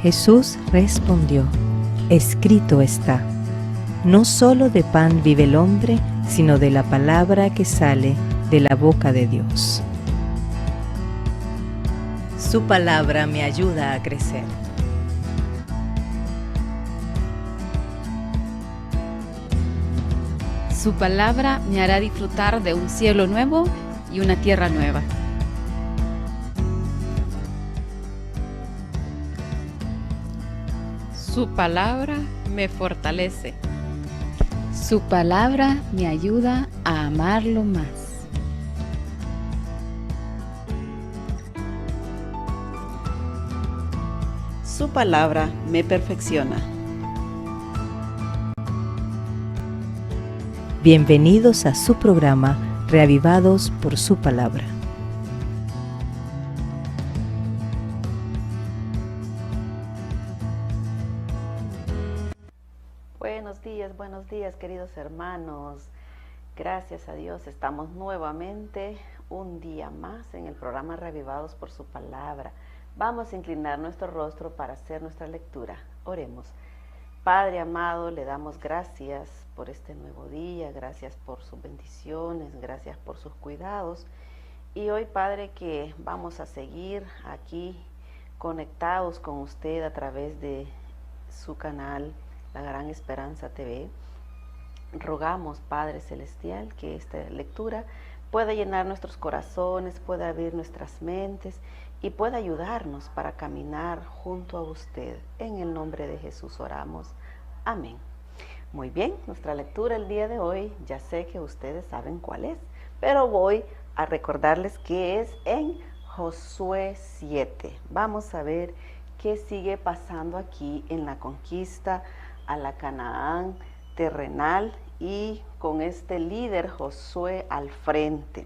Jesús respondió: escrito está, no solo de pan vive el hombre, sino de la palabra que sale de la boca de Dios. Su palabra me ayuda a crecer. Su palabra me hará disfrutar de un cielo nuevo y una tierra nueva. Su palabra me fortalece. Su palabra me ayuda a amarlo más. Su palabra me perfecciona. Bienvenidos a su programa Reavivados por su palabra. Buenos días queridos hermanos. Gracias a Dios estamos nuevamente un día más en el programa Reavivados por su palabra. Vamos a inclinar nuestro rostro para hacer nuestra lectura. Oremos. Padre amado, le damos gracias por este nuevo día, gracias por sus bendiciones, gracias por sus cuidados. Y hoy, Padre, que vamos a seguir aquí conectados con usted a través de su canal, La Gran Esperanza TV. Rogamos, Padre Celestial, que esta lectura pueda llenar nuestros corazones, pueda abrir nuestras mentes y pueda ayudarnos para caminar junto a usted. En el nombre de Jesús oramos. Amén. Muy bien, nuestra lectura el día de hoy, ya sé que ustedes saben cuál es, pero voy a recordarles que es en Josué 7. Vamos a ver qué sigue pasando aquí en la conquista a la Canaán terrenal y con este líder Josué al frente.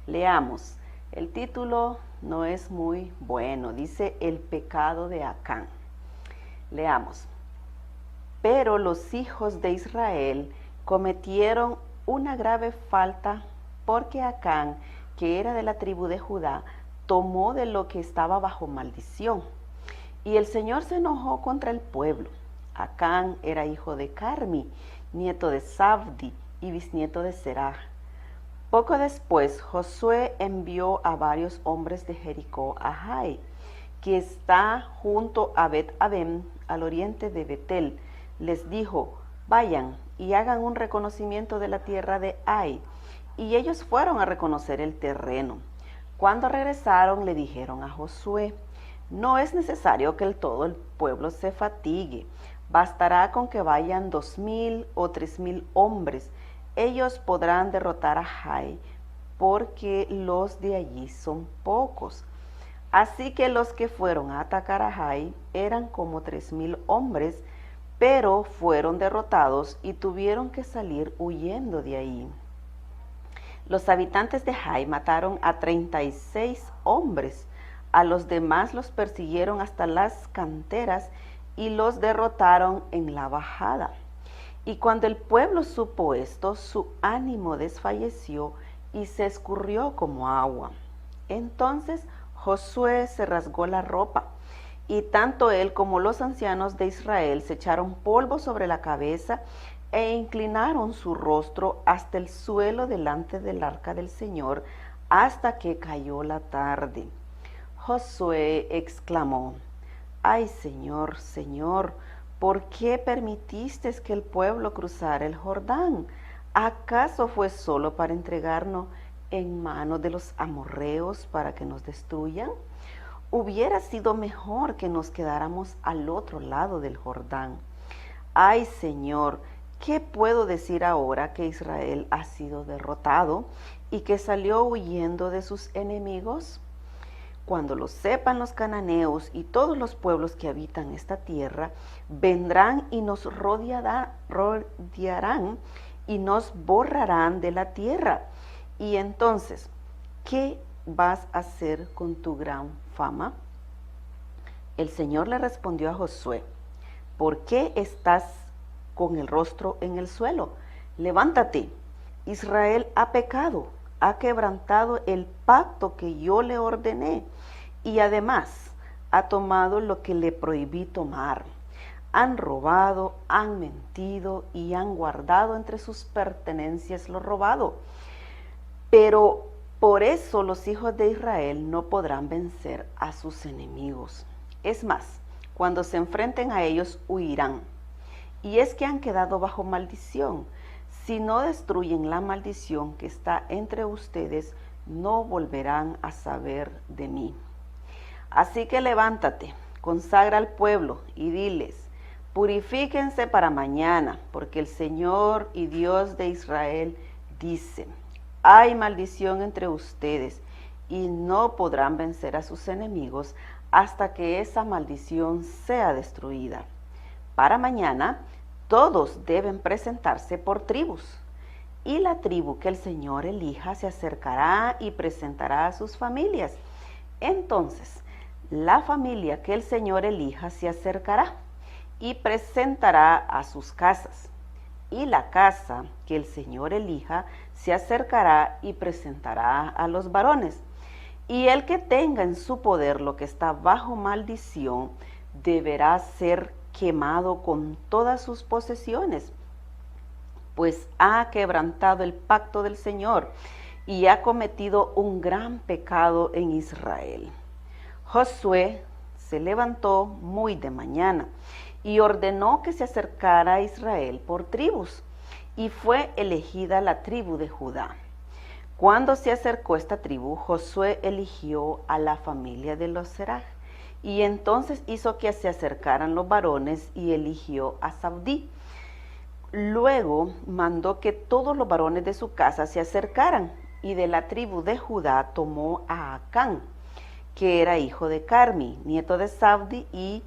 Leamos. El título no es muy bueno, dice el pecado de Acán. Leamos. Pero los hijos de Israel cometieron una grave falta porque Acán, que era de la tribu de Judá, tomó de lo que estaba bajo maldición. Y el Señor se enojó contra el pueblo. Acán era hijo de Carmi, nieto de Zabdi y bisnieto de Serah. Poco después, Josué envió a varios hombres de Jericó a Jai, que está junto a Bet-Aven, al oriente de Betel. Les dijo: vayan y hagan un reconocimiento de la tierra de Ai. Y ellos fueron a reconocer el terreno. Cuando regresaron, le dijeron a Josué: no es necesario que todo el pueblo se fatigue. Bastará con que vayan 2,000 o 3,000 hombres. Ellos podrán derrotar a Jai, porque los de allí son pocos. Así que los que fueron a atacar a Jai eran como 3,000 hombres, pero fueron derrotados y tuvieron que salir huyendo de ahí. Los habitantes de Jai mataron a 36 hombres. A los demás los persiguieron hasta las canteras y los derrotaron en la bajada. Y cuando el pueblo supo esto, su ánimo desfalleció y se escurrió como agua. Entonces Josué se rasgó la ropa, y tanto él como los ancianos de Israel se echaron polvo sobre la cabeza e inclinaron su rostro hasta el suelo delante del arca del Señor, hasta que cayó la tarde. Josué exclamó: ay, Señor, Señor, ¿por qué permitiste que el pueblo cruzara el Jordán? ¿Acaso fue solo para entregarnos en manos de los amorreos para que nos destruyan? Hubiera sido mejor que nos quedáramos al otro lado del Jordán. Ay, Señor, ¿qué puedo decir ahora que Israel ha sido derrotado y que salió huyendo de sus enemigos? Cuando lo sepan los cananeos y todos los pueblos que habitan esta tierra, vendrán y nos rodearán y nos borrarán de la tierra. Y entonces, ¿qué vas a hacer con tu gran fama? El Señor le respondió a Josué: ¿por qué estás con el rostro en el suelo? Levántate, Israel ha pecado, ha quebrantado el pacto que yo le ordené. Y además ha tomado lo que le prohibí tomar. Han robado, han mentido y han guardado entre sus pertenencias lo robado. Pero por eso los hijos de Israel no podrán vencer a sus enemigos. Es más, cuando se enfrenten a ellos huirán. Y es que han quedado bajo maldición. Si no destruyen la maldición que está entre ustedes, no volverán a saber de mí. Así que levántate, consagra al pueblo y diles: purifíquense para mañana, porque el Señor y Dios de Israel dice: hay maldición entre ustedes y no podrán vencer a sus enemigos hasta que esa maldición sea destruida. Para mañana todos deben presentarse por tribus, y la tribu que el Señor elija se acercará y presentará a sus familias. Entonces, la familia que el Señor elija se acercará y presentará a sus casas, y la casa que el Señor elija se acercará y presentará a los varones. Y el que tenga en su poder lo que está bajo maldición deberá ser quemado con todas sus posesiones, pues ha quebrantado el pacto del Señor y ha cometido un gran pecado en Israel. Josué se levantó muy de mañana y ordenó que se acercara a Israel por tribus, y fue elegida la tribu de Judá. Cuando se acercó esta tribu, Josué eligió a la familia de los Zerah, y entonces hizo que se acercaran los varones y eligió a Zabdí. Luego mandó que todos los varones de su casa se acercaran, y de la tribu de Judá tomó a Acán, que era hijo de Carmi, nieto de Zabdi y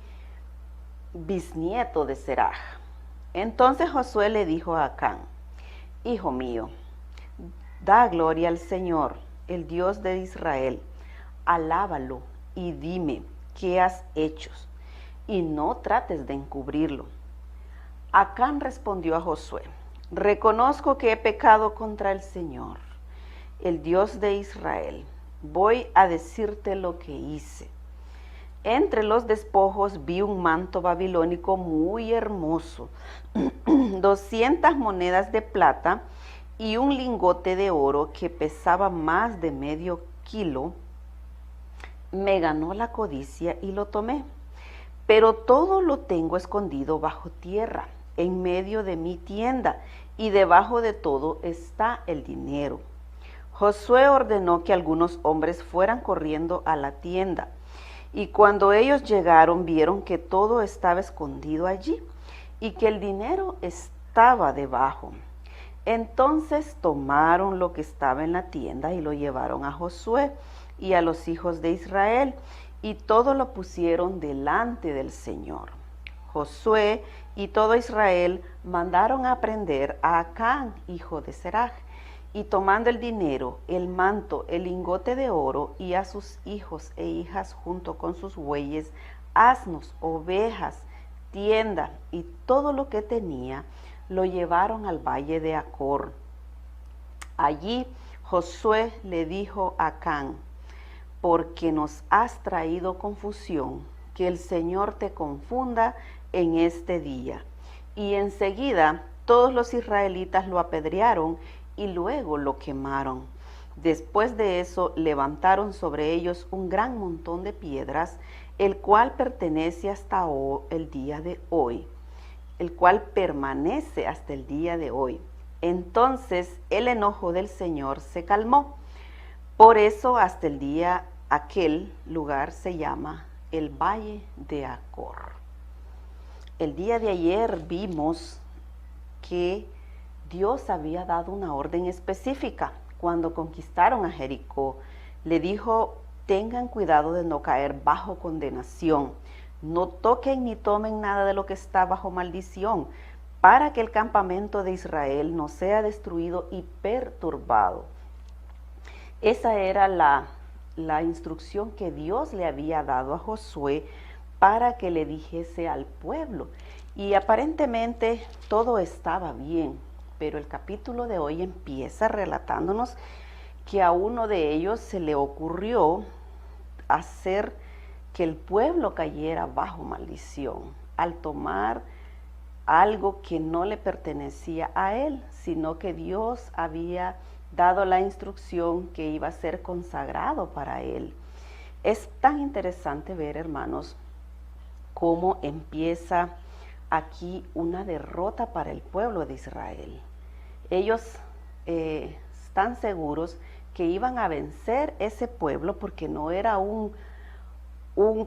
bisnieto de Seraj. Entonces Josué le dijo a Acán: hijo mío, da gloria al Señor, el Dios de Israel, alábalo y dime qué has hecho, y no trates de encubrirlo. Acán respondió a Josué: reconozco que he pecado contra el Señor, el Dios de Israel. Voy a decirte lo que hice. Entre los despojos vi un manto babilónico muy hermoso, 200 monedas de plata y un lingote de oro que pesaba más de medio kilo. Me ganó la codicia y lo tomé, pero todo lo tengo escondido bajo tierra, en medio de mi tienda, y debajo de todo está el dinero. Josué ordenó que algunos hombres fueran corriendo a la tienda, y cuando ellos llegaron vieron que todo estaba escondido allí y que el dinero estaba debajo. Entonces tomaron lo que estaba en la tienda y lo llevaron a Josué y a los hijos de Israel, y todo lo pusieron delante del Señor. Josué y todo Israel mandaron a prender a Acán, hijo de Seraj, y tomando el dinero, el manto, el lingote de oro, y a sus hijos e hijas junto con sus bueyes, asnos, ovejas, tienda y todo lo que tenía, lo llevaron al valle de Acor. Allí Josué le dijo a Acán: porque nos has traído confusión, que el Señor te confunda en este día. Y enseguida todos los israelitas lo apedrearon y luego lo quemaron. Después de eso levantaron sobre ellos un gran montón de piedras, el cual pertenece hasta el día de hoy, el cual permanece hasta el día de hoy. Entonces el enojo del Señor se calmó. Por eso hasta el día aquel lugar se llama el Valle de Acor. El día de ayer vimos que Dios había dado una orden específica cuando conquistaron a Jericó. Le dijo: tengan cuidado de no caer bajo condenación, no toquen ni tomen nada de lo que está bajo maldición, para que el campamento de Israel no sea destruido y perturbado. Esa era la instrucción que Dios le había dado a Josué para que le dijese al pueblo. Y aparentemente todo estaba bien, pero el capítulo de hoy empieza relatándonos que a uno de ellos se le ocurrió hacer que el pueblo cayera bajo maldición al tomar algo que no le pertenecía a él, sino que Dios había dado la instrucción que iba a ser consagrado para él. Es tan interesante ver, hermanos, cómo empieza aquí una derrota para el pueblo de Israel. Ellos están seguros que iban a vencer ese pueblo porque no era un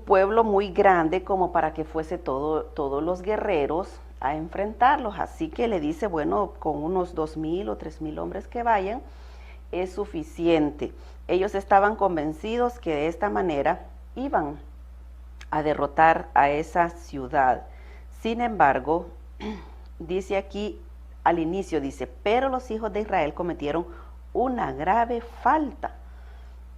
pueblo muy grande como para que fuese todos los guerreros a enfrentarlos. Así que le dice, bueno, con unos 2,000 o 3,000 hombres que vayan, es suficiente. Ellos estaban convencidos que de esta manera iban a derrotar a esa ciudad. Sin embargo, dice aquí al inicio, dice, pero los hijos de Israel cometieron una grave falta.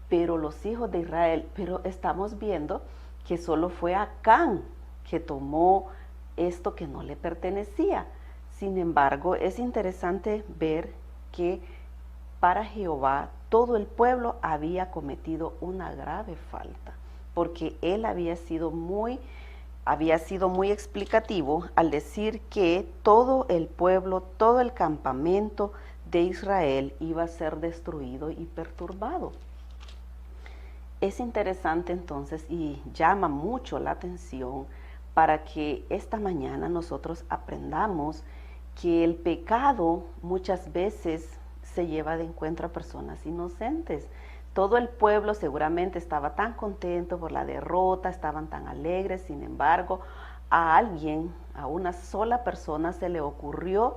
Pero los hijos de Israel, pero estamos viendo que solo fue Acán que tomó esto que no le pertenecía. Sin embargo, es interesante ver que para Jehová todo el pueblo había cometido una grave falta, porque él había sido muy explicativo al decir que todo el pueblo, todo el campamento de Israel iba a ser destruido y perturbado. Es interesante entonces y llama mucho la atención para que esta mañana nosotros aprendamos que el pecado muchas veces se lleva de encuentro a personas inocentes. Todo el pueblo seguramente estaba tan contento por la derrota, estaban tan alegres, sin embargo, a alguien, a una sola persona se le ocurrió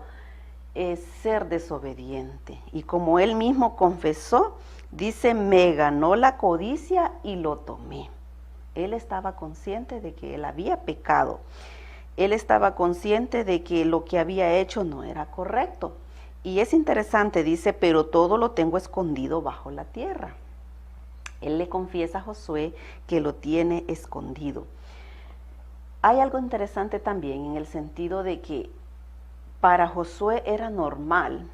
ser desobediente. Y como él mismo confesó, dice, me ganó la codicia y lo tomé. Él estaba consciente de que él había pecado. Él estaba consciente de que lo que había hecho no era correcto. Y es interesante, dice, pero todo lo tengo escondido bajo la tierra. Él le confiesa a Josué que lo tiene escondido. Hay algo interesante también en el sentido de que para Josué era normal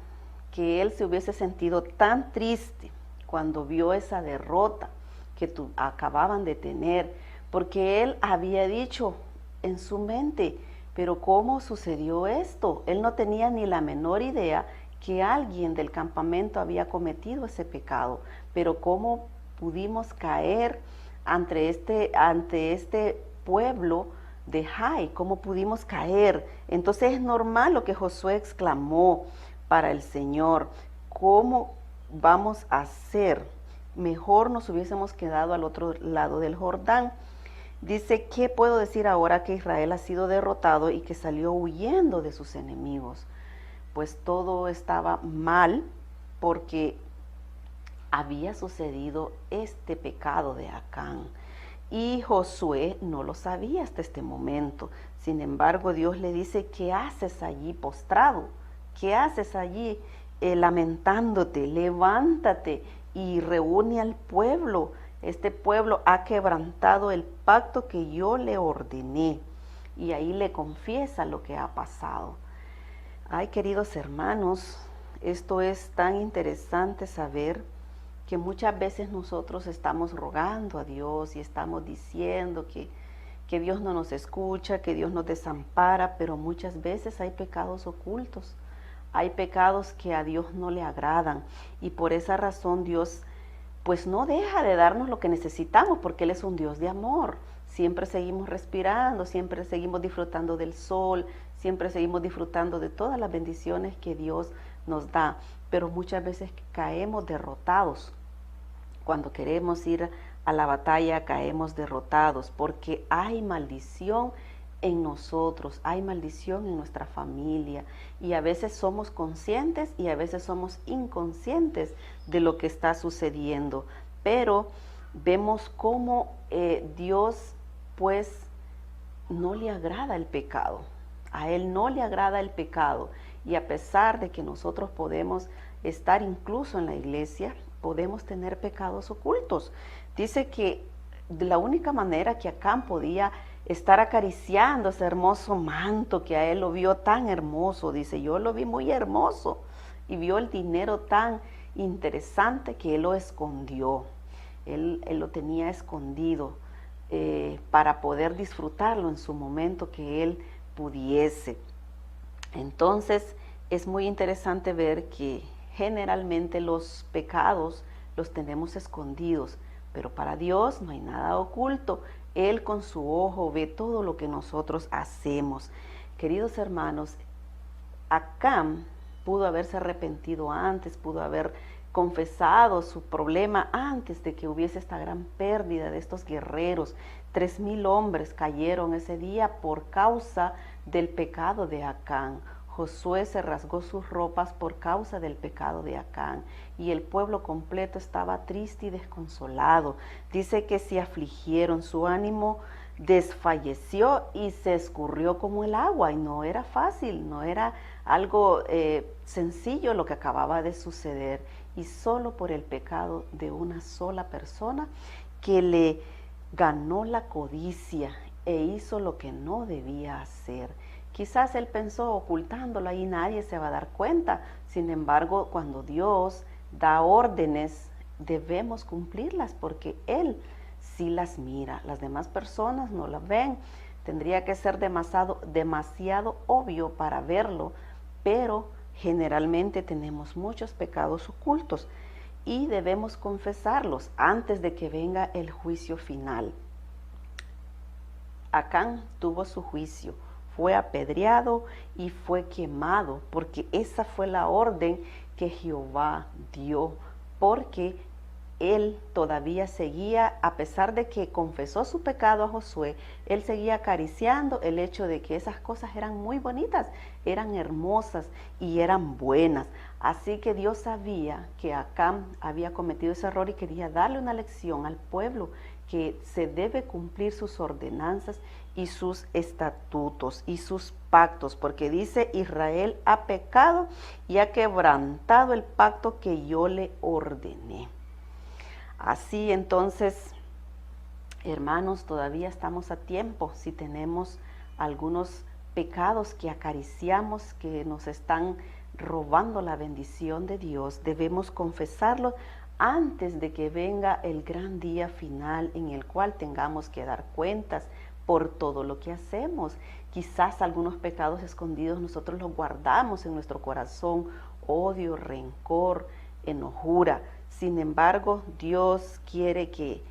que él se hubiese sentido tan triste cuando vio esa derrota que acababan de tener, porque él había dicho en su mente, pero ¿cómo sucedió esto? Él no tenía ni la menor idea que alguien del campamento había cometido ese pecado, pero ¿cómo pudimos caer ante este pueblo de Jai? ¿Cómo pudimos caer? Entonces es normal lo que Josué exclamó para el Señor. ¿Cómo vamos a hacer? Mejor nos hubiésemos quedado al otro lado del Jordán. Dice, ¿qué puedo decir ahora que Israel ha sido derrotado y que salió huyendo de sus enemigos? Pues todo estaba mal porque había sucedido este pecado de Acán. Y Josué no lo sabía hasta este momento. Sin embargo, Dios le dice, ¿qué haces allí postrado? ¿Qué haces allí lamentándote? Levántate y reúne al pueblo. Este pueblo ha quebrantado el pacto que yo le ordené. Y ahí le confiesa lo que ha pasado. Ay, queridos hermanos, esto es tan interesante saber que muchas veces nosotros estamos rogando a Dios y estamos diciendo que Dios no nos escucha, que Dios nos desampara, pero muchas veces hay pecados ocultos, hay pecados que a Dios no le agradan y por esa razón Dios pues no deja de darnos lo que necesitamos porque Él es un Dios de amor. Siempre seguimos respirando, siempre seguimos disfrutando del sol, siempre seguimos disfrutando de todas las bendiciones que Dios nos da, pero muchas veces caemos derrotados. Cuando queremos ir a la batalla caemos derrotados porque hay maldición en nosotros, hay maldición en nuestra familia y a veces somos conscientes y a veces somos inconscientes de lo que está sucediendo, pero vemos cómo Dios pues no le agrada el pecado, a Él no le agrada el pecado y a pesar de que nosotros podemos estar incluso en la iglesia, podemos tener pecados ocultos. Dice que de la única manera que Acán podía estar acariciando ese hermoso manto que a él lo vio tan hermoso, dice, yo lo vi muy hermoso y vio el dinero tan interesante que él lo escondió, él lo tenía escondido para poder disfrutarlo en su momento que él pudiese. Entonces es muy interesante ver que generalmente los pecados los tenemos escondidos, pero para Dios no hay nada oculto. Él con su ojo ve todo lo que nosotros hacemos. Queridos hermanos, Acán pudo haberse arrepentido antes, pudo haber confesado su problema antes de que hubiese esta gran pérdida de estos guerreros. 3,000 hombres cayeron ese día por causa del pecado de Acán. Josué se rasgó sus ropas por causa del pecado de Acán y el pueblo completo estaba triste y desconsolado. Dice que se afligieron, su ánimo desfalleció y se escurrió como el agua, y no era fácil, no era algo sencillo lo que acababa de suceder, y solo por el pecado de una sola persona que le ganó la codicia e hizo lo que no debía hacer. Quizás él pensó ocultándolo ahí nadie se va a dar cuenta. Sin embargo, cuando Dios da órdenes, debemos cumplirlas porque Él sí las mira. Las demás personas no las ven. Tendría que ser demasiado obvio para verlo, pero generalmente tenemos muchos pecados ocultos y debemos confesarlos antes de que venga el juicio final. Acán tuvo su juicio. Fue apedreado y fue quemado, porque esa fue la orden que Jehová dio, porque él todavía seguía, a pesar de que confesó su pecado a Josué, él seguía acariciando el hecho de que esas cosas eran muy bonitas, eran hermosas y eran buenas. Así que Dios sabía que Acán había cometido ese error y quería darle una lección al pueblo, que se debe cumplir sus ordenanzas y sus estatutos y sus pactos, porque dice: Israel ha pecado y ha quebrantado el pacto que yo le ordené. Así entonces, hermanos, todavía estamos a tiempo. Si tenemos algunos pecados que acariciamos, que nos están robando la bendición de Dios, debemos confesarlos antes de que venga el gran día final en el cual tengamos que dar cuentas por todo lo que hacemos. Quizás algunos pecados escondidos nosotros los guardamos en nuestro corazón: odio, rencor, enojura. Sin embargo, Dios quiere que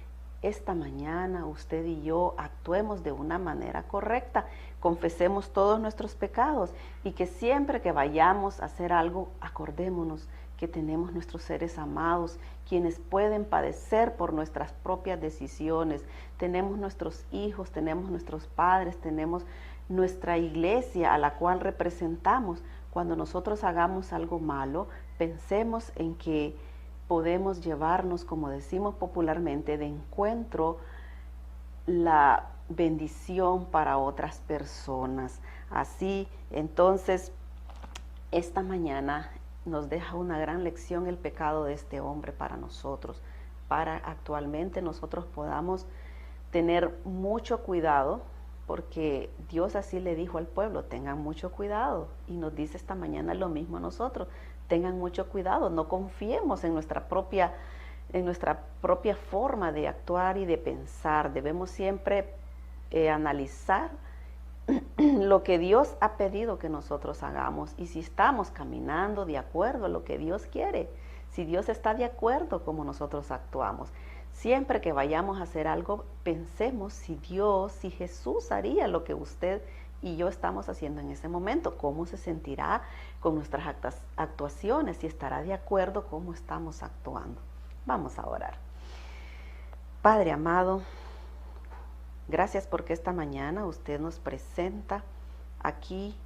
esta mañana usted y yo actuemos de una manera correcta, confesemos todos nuestros pecados y que siempre que vayamos a hacer algo, acordémonos que tenemos nuestros seres amados, quienes pueden padecer por nuestras propias decisiones. Tenemos nuestros hijos, tenemos nuestros padres, tenemos nuestra iglesia a la cual representamos. Cuando nosotros hagamos algo malo, pensemos en que podemos llevarnos, como decimos popularmente, de encuentro la bendición para otras personas. Así, entonces, esta mañana nos deja una gran lección el pecado de este hombre para nosotros, para actualmente nosotros podamos tener mucho cuidado, porque Dios así le dijo al pueblo: tengan mucho cuidado, y nos dice esta mañana lo mismo a nosotros: tengan mucho cuidado, no confiemos en nuestra propia forma de actuar y de pensar. Debemos siempre analizar lo que Dios ha pedido que nosotros hagamos y si estamos caminando de acuerdo a lo que Dios quiere, si Dios está de acuerdo como nosotros actuamos. Siempre que vayamos a hacer algo, pensemos si Jesús haría lo que usted y yo estamos haciendo en ese momento, cómo se sentirá con nuestras actuaciones, si estará de acuerdo cómo estamos actuando. Vamos a orar. Padre amado, gracias porque esta mañana usted nos presenta aquí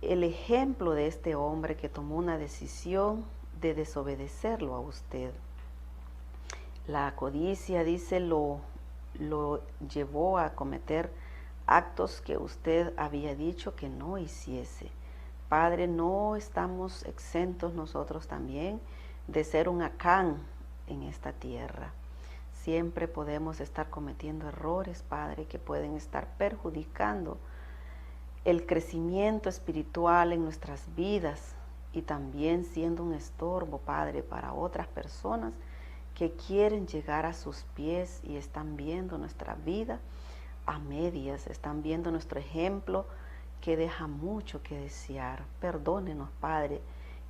el ejemplo de este hombre que tomó una decisión de desobedecerlo a usted. La codicia, dice, lo llevó a cometer actos que usted había dicho que no hiciese. Padre, no estamos exentos nosotros también de ser un Acán en esta tierra. Siempre podemos estar cometiendo errores, Padre, que pueden estar perjudicando el crecimiento espiritual en nuestras vidas y también siendo un estorbo, Padre, para otras personas que quieren llegar a sus pies y están viendo nuestra vida a medias, están viendo nuestro ejemplo que deja mucho que desear. Perdónenos, Padre,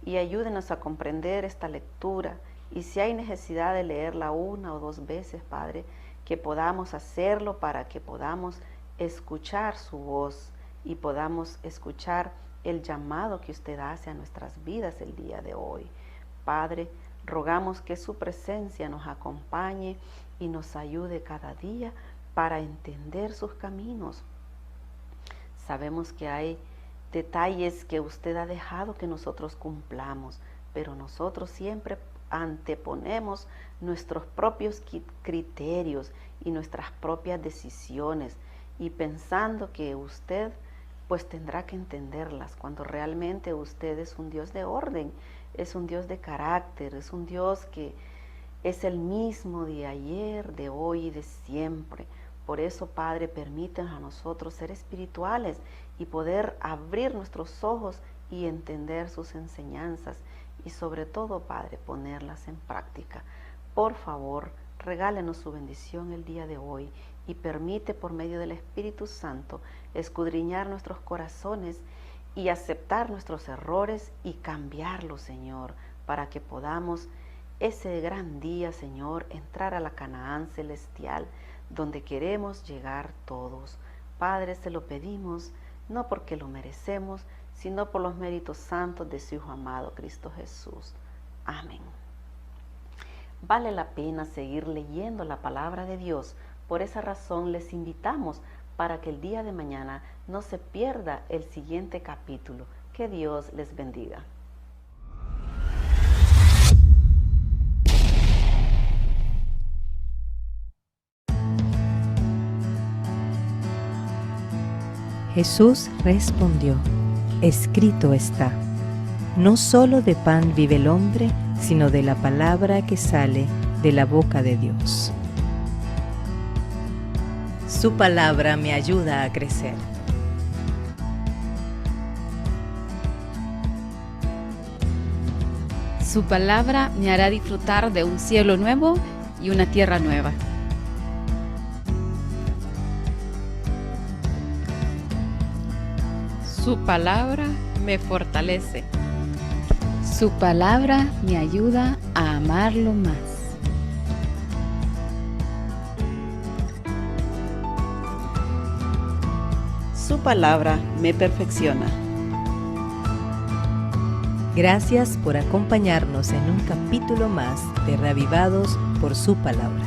y ayúdenos a comprender esta lectura, y si hay necesidad de leerla 1 o 2 veces, Padre, que podamos hacerlo para que podamos escuchar su voz y podamos escuchar el llamado que usted hace a nuestras vidas el día de hoy. Padre, rogamos que su presencia nos acompañe y nos ayude cada día para entender sus caminos. Sabemos que hay detalles que usted ha dejado que nosotros cumplamos, pero nosotros siempre anteponemos nuestros propios criterios y nuestras propias decisiones, y pensando que usted pues tendrá que entenderlas, cuando realmente usted es un Dios de orden, es un Dios de carácter, es un Dios que es el mismo de ayer, de hoy y de siempre. Por eso, Padre, permítanos a nosotros ser espirituales y poder abrir nuestros ojos y entender sus enseñanzas, y sobre todo, Padre, ponerlas en práctica. Por favor, regálenos su bendición el día de hoy y permite por medio del Espíritu Santo escudriñar nuestros corazones y aceptar nuestros errores y cambiarlos, Señor, para que podamos ese gran día, Señor, entrar a la Canaán celestial, donde queremos llegar todos. Padre, se lo pedimos, no porque lo merecemos, sino por los méritos santos de su Hijo amado, Cristo Jesús. Amén. Vale la pena seguir leyendo la palabra de Dios. Por esa razón les invitamos para que el día de mañana no se pierda el siguiente capítulo. Que Dios les bendiga. Jesús respondió: escrito está, no solo de pan vive el hombre, sino de la palabra que sale de la boca de Dios. Su palabra me ayuda a crecer. Su palabra me hará disfrutar de un cielo nuevo y una tierra nueva. Su palabra me fortalece. Su palabra me ayuda a amarlo más. Su palabra me perfecciona. Gracias por acompañarnos en un capítulo más de Reavivados por su palabra.